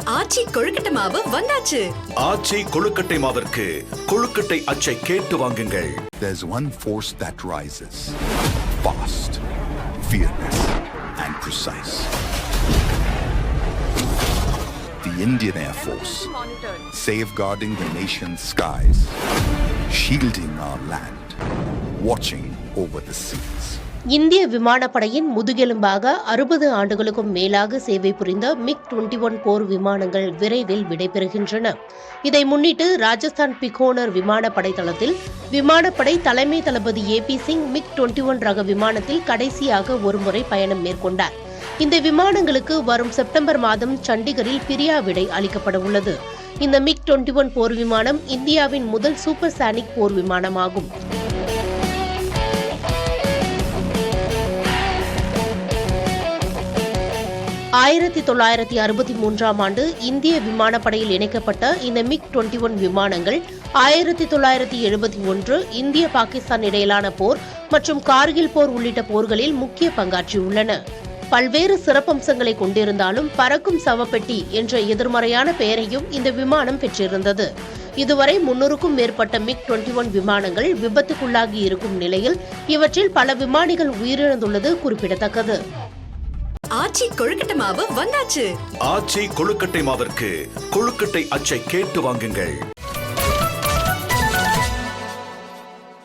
ஆச்சி கொழுக்கட்டை மாவு வந்தாச்சு. ஆச்சி கொழுக்கட்டை மாவிற்கு கொழுக்கட்டை அச்சை கேட்டு வாங்குங்கள். There's one force that rises, fast, fearless and precise. The Indian Air Force, safeguarding the nation's skies, shielding our land, watching over the seas. இந்திய விமானப்படையின் முதுகெலும்பாக 60 ஆண்டுகளுக்கும் மேலாக சேவை புரிந்த MiG-21 போர் விமானங்கள் விரைவில் விடைபெறுகின்றன. இதை முன்னிட்டு ராஜஸ்தான் பிகோனர் விமானப்படை தளத்தில் விமானப்படை தலைமை தளபதி AP சிங் MiG-21 ரக விமானத்தில் கடைசியாக ஒருமுறை பயணம் மேற்கொண்டார். இந்த விமானங்களுக்கு வரும் செப்டம்பர் மாதம் சண்டிகரில் பிரியா விடை அளிக்கப்பட உள்ளது. இந்த MiG-21 போர் விமானம் இந்தியாவின் முதல் சூப்பர்சானிக் போர் விமானமாகும். 1963ஆம் ஆண்டு இந்திய விமானப்படையில் இணைக்கப்பட்ட இந்த MiG-21 விமானங்கள் 1971 இந்திய பாகிஸ்தான் இடையிலான போர் மற்றும் கார்கில் போர் உள்ளிட்ட போர்களில் முக்கிய பங்காற்றியுள்ளன. பல்வேறு சிறப்பம்சங்களை கொண்டிருந்தாலும் பறக்கும் சவப்பெட்டி என்ற எதிர்மறையான பெயரையும் இந்த விமானம் பெற்றிருந்தது. இதுவரை 300க்கும் மேற்பட்ட MiG-21 விமானங்கள் விபத்துக்குள்ளாகி இருக்கும் நிலையில் இவற்றில் பல விமானிகள் உயிரிழந்துள்ளது குறிப்பிடத்தக்கது. ஆச்சி கொழுக்கட்டை மாவு வந்தாச்சு. ஆச்சி கொழுக்கட்டை மாவிற்கு கொழுக்கட்டை அச்சை கேட்டு வாங்குங்கள்.